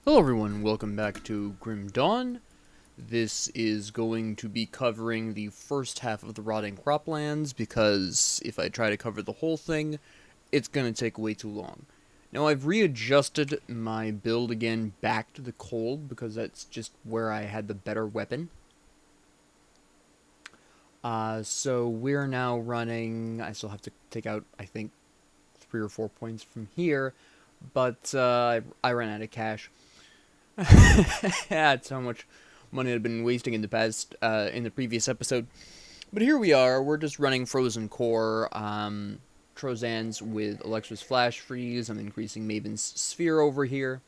Hello everyone, welcome back to Grim Dawn. This is going to be covering the first half of the Rotting Croplands, because if I try to cover the whole thing, it's going to take way too long. Now I've readjusted my build again back to the cold, because that's just where I had the better weapon. So we're now running, I still have to take out, I think, 3 or 4 points from here, but I ran out of cash. That's how much money I've been wasting in the previous episode. But here we are. We're just running Frozen Core, Trozans with Alexa's Flash Freeze. I'm increasing Maven's Sphere over here,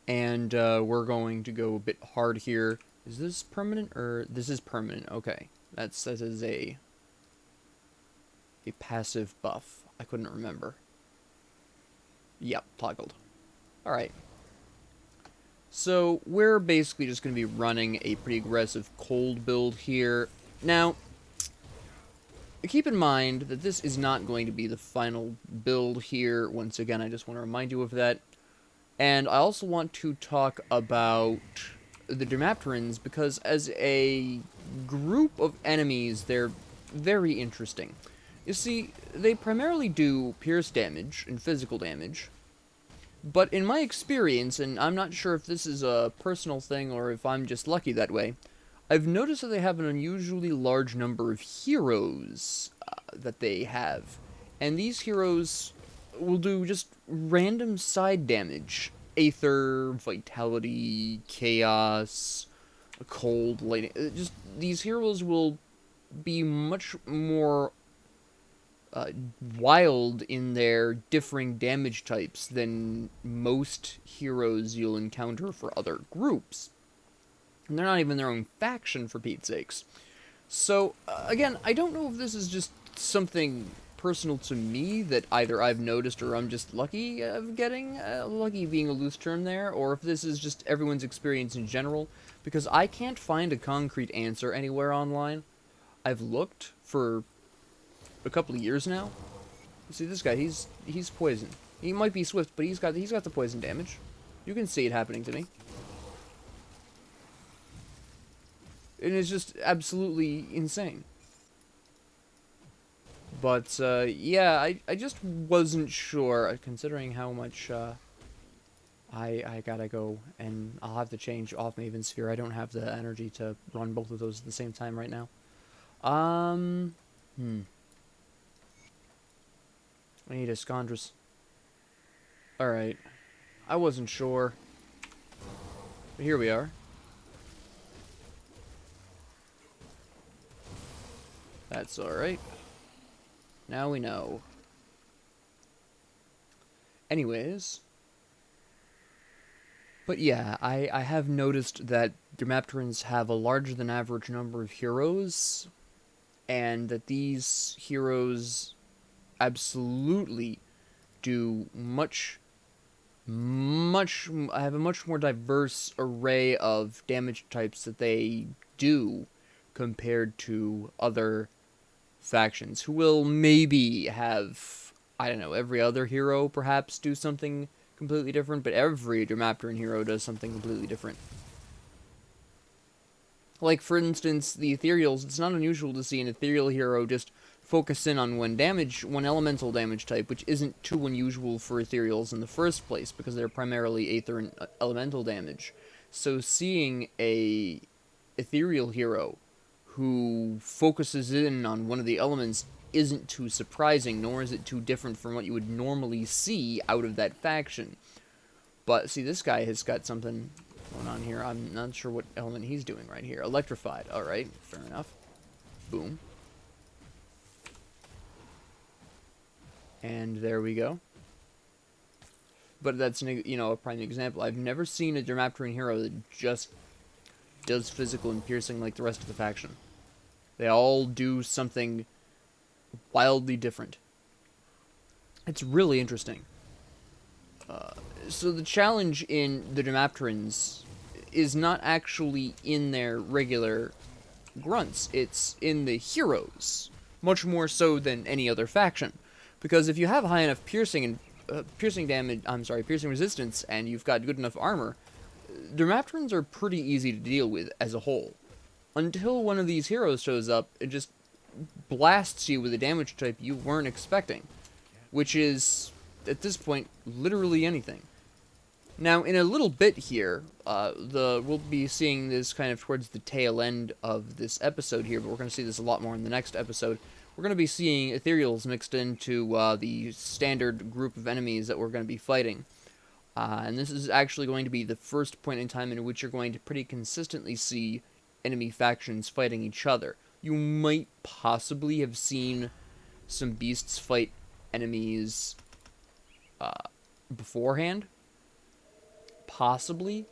and we're going to go a bit hard here. Is this permanent or this is permanent? Okay, that is a passive buff. I couldn't remember. Yep, toggled. All right. So we're basically just going to be running a pretty aggressive cold build here. Now, keep in mind that this is not going to be the final build here. Once again, I just want to remind you of that. And I also want to talk about the Dermapterans, because as a group of enemies, they're very interesting. You see, they primarily do pierce damage and physical damage. But in my experience, and I'm not sure if this is a personal thing or if I'm just lucky that way, I've noticed that they have an unusually large number of heroes that they have. And these heroes will do just random side damage. Aether, Vitality, Chaos, Cold, Lightning. Just these heroes will be much more wild in their differing damage types than most heroes you'll encounter for other groups. And they're not even their own faction, for Pete's sakes. So, again, I don't know if this is just something personal to me that either I've noticed or I'm just lucky of getting, lucky being a loose term there, or if this is just everyone's experience in general, because I can't find a concrete answer anywhere online. I've looked for a couple of years now. See this guy, he's poison. He might be swift, but he's got the poison damage. You can see it happening to me. And it's just absolutely insane. But yeah, I just wasn't sure, considering how much I gotta go, and I'll have to change off Maven's Sphere. I don't have the energy to run both of those at the same time right now. I need a Scondrus. Alright. I wasn't sure. But here we are. That's alright. Now we know. Anyways. But yeah, I have noticed that Dermapterans have a larger than average number of heroes, and that these heroes absolutely do have a much more diverse array of damage types that they do compared to other factions, who will maybe have, I don't know, every other hero perhaps do something completely different, but every Dermapteran hero does something completely different. Like, for instance, the Ethereals, it's not unusual to see an Ethereal hero just focus in on one elemental damage type, which isn't too unusual for Ethereals in the first place, because they're primarily Aether and elemental damage. So seeing a Ethereal hero who focuses in on one of the elements isn't too surprising, nor is it too different from what you would normally see out of that faction. But, see, this guy has got something going on here. I'm not sure what element he's doing right here. Electrified. Alright, fair enough. Boom. And there we go. But that's, a prime example. I've never seen a Dermapteran hero that just does physical and piercing like the rest of the faction. They all do something wildly different. It's really interesting. So the challenge in the Dermapterans is not actually in their regular grunts. It's in the heroes. Much more so than any other faction. Because if you have high enough piercing and piercing damage, I'm sorry, piercing resistance, and you've got good enough armor, Dermapterans are pretty easy to deal with as a whole. Until one of these heroes shows up, it just blasts you with a damage type you weren't expecting, which is, at this point, literally anything. Now, in a little bit here, we'll be seeing this kind of towards the tail end of this episode here, but we're going to see this a lot more in the next episode. We're going to be seeing ethereals mixed into the standard group of enemies that we're going to be fighting. And this is actually going to be the first point in time in which you're going to pretty consistently see enemy factions fighting each other. You might possibly have seen some beasts fight enemies beforehand. Possibly.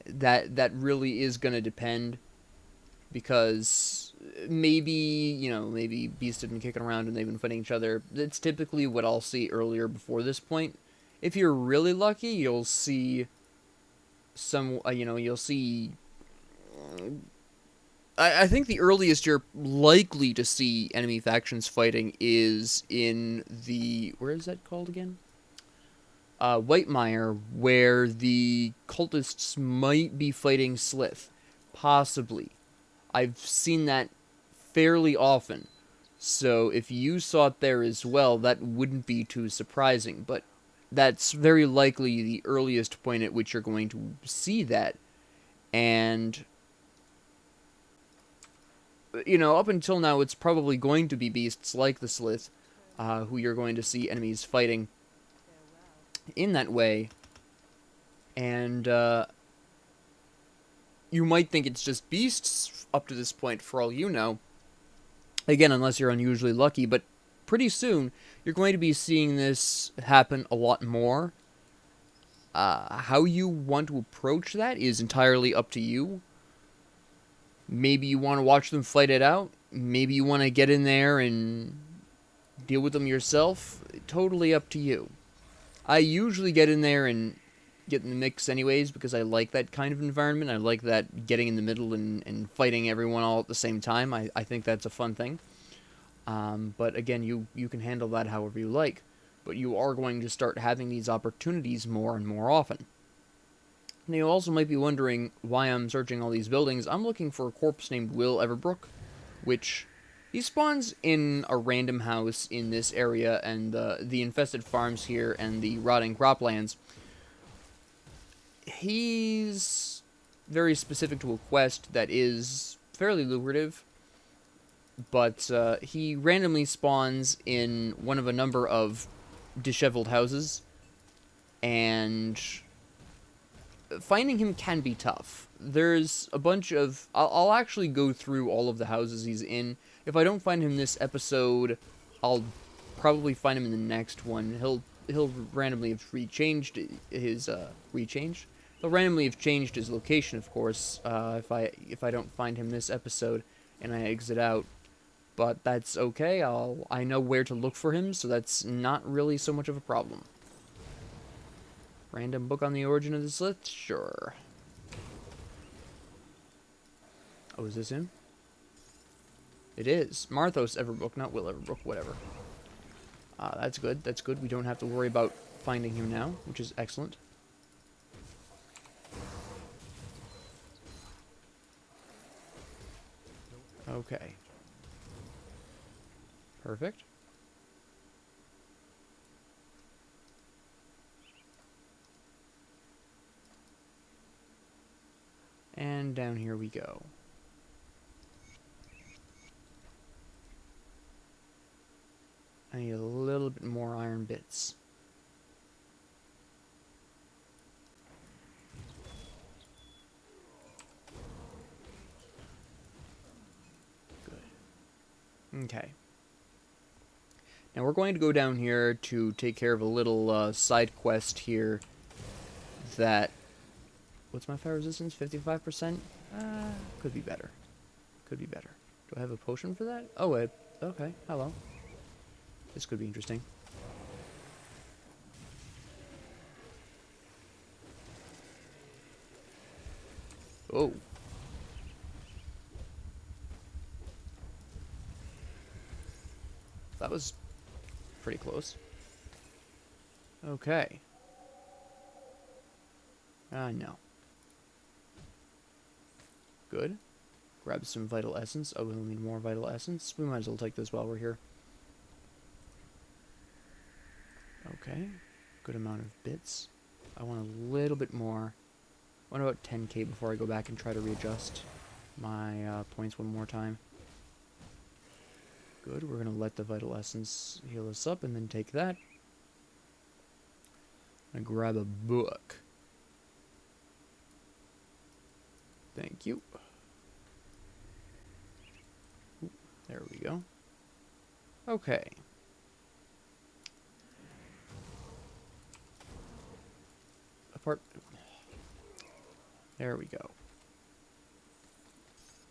That really is going to depend, because maybe beasts have been kicking around and they've been fighting each other. That's typically what I'll see earlier before this point. If you're really lucky, you'll see some, you'll see... I think the earliest you're likely to see enemy factions fighting is in the... Where is that called again? Whitemire, where the cultists might be fighting Slith. Possibly. I've seen that fairly often. So if you saw it there as well, that wouldn't be too surprising. But that's very likely the earliest point at which you're going to see that. And, up until now, it's probably going to be beasts like the Slith, who you're going to see enemies fighting in that way. And, you might think it's just beasts up to this point, for all you know. Again, unless you're unusually lucky, but pretty soon, you're going to be seeing this happen a lot more. How you want to approach that is entirely up to you. Maybe you want to watch them fight it out. Maybe you want to get in there and deal with them yourself. Totally up to you. I usually get in there and get in the mix anyways, because I like that kind of environment. I like that getting in the middle and fighting everyone all at the same time. I think that's a fun thing. But again, you can handle that however you like. But you are going to start having these opportunities more and more often. Now, you also might be wondering why I'm searching all these buildings. I'm looking for a corpse named Will Everbrook, which he spawns in a random house in this area, and the infested farms here and the rotting croplands. He's very specific to a quest that is fairly lucrative, but he randomly spawns in one of a number of disheveled houses, and finding him can be tough. There's a bunch of... I'll actually go through all of the houses he's in. If I don't find him this episode, I'll probably find him in the next one. He'll randomly have changed his He'll randomly have changed his location, of course, if I don't find him this episode and I exit out. But that's okay. I know where to look for him, so that's not really so much of a problem. Random book on the origin of the Slith? Sure. Oh, is this him? It is. Marthos Everbrook, not Will Everbrook, whatever. That's good. That's good. We don't have to worry about finding him now, which is excellent. Okay. Perfect. And down here we go. I need a little bit more iron bits. Good. Okay. Now we're going to go down here to take care of a little side quest here that... What's my fire resistance? 55%? Could be better. Could be better. Do I have a potion for that? Oh, okay. Hello. This could be interesting. Oh. That was pretty close. Okay. No. Good. Grab some vital essence. Oh, we'll need more vital essence. We might as well take this while we're here. Okay. Good amount of bits. I want a little bit more. I want about 10k before I go back and try to readjust my points one more time. Good. We're going to let the vital essence heal us up and then take that. I'm going to grab a book. Thank you. Ooh, there we go. Okay. There we go.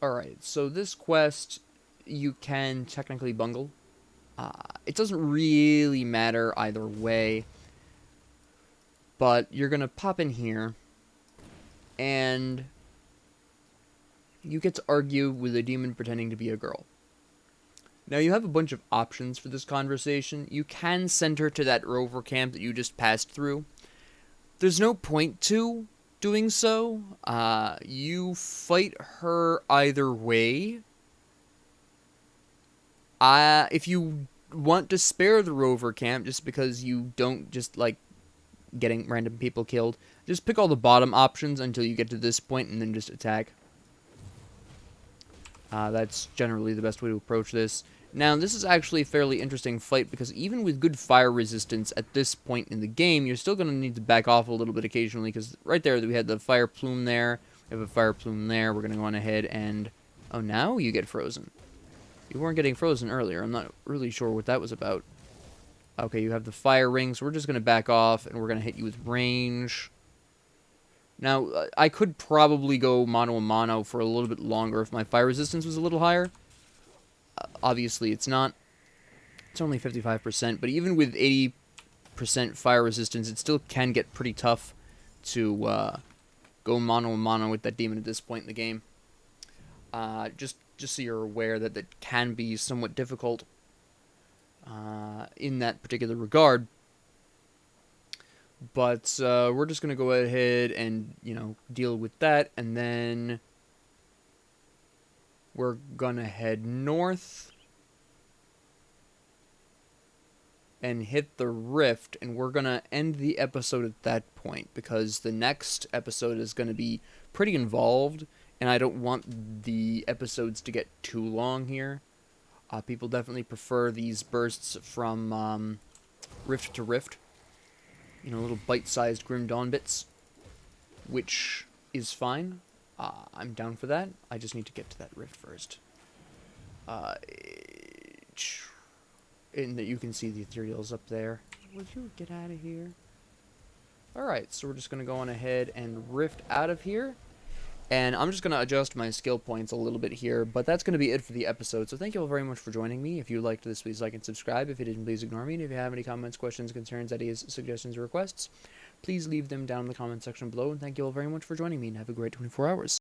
Alright, so this quest you can technically bungle. It doesn't really matter either way. But you're going to pop in here. And you get to argue with a demon pretending to be a girl. Now, you have a bunch of options for this conversation. You can send her to that rover camp that you just passed through. There's no point to doing so. You fight her either way. If you want to spare the rover camp just because you don't just like getting random people killed, just pick all the bottom options until you get to this point and then just attack. That's generally the best way to approach this. Now, this is actually a fairly interesting fight because even with good fire resistance at this point in the game, you're still going to need to back off a little bit occasionally because right there we had the fire plume there, we have a fire plume there, we're going to go on ahead and... Oh, now you get frozen. You weren't getting frozen earlier, I'm not really sure what that was about. Okay, you have the fire ring, so we're just going to back off and we're going to hit you with range. Now, I could probably go mano-a-mano for a little bit longer if my fire resistance was a little higher. Obviously, it's not. It's only 55%, but even with 80% fire resistance, it still can get pretty tough to go mano-a-mano with that demon at this point in the game. Just so you're aware that that can be somewhat difficult in that particular regard. But we're just going to go ahead and, deal with that. And then we're going to head north and hit the rift. And we're going to end the episode at that point because the next episode is going to be pretty involved. And I don't want the episodes to get too long here. People definitely prefer these bursts from rift to rift. Little bite-sized Grim Dawn bits, which is fine. I'm down for that. I just need to get to that rift first. And that you can see the ethereals up there. Would you get out of here? Alright, so we're just going to go on ahead and rift out of here. And I'm just going to adjust my skill points a little bit here, but that's going to be it for the episode. So thank you all very much for joining me. If you liked this, please like and subscribe. If you didn't, please ignore me. And if you have any comments, questions, concerns, ideas, suggestions, or requests, please leave them down in the comment section below. And thank you all very much for joining me, and have a great 24 hours.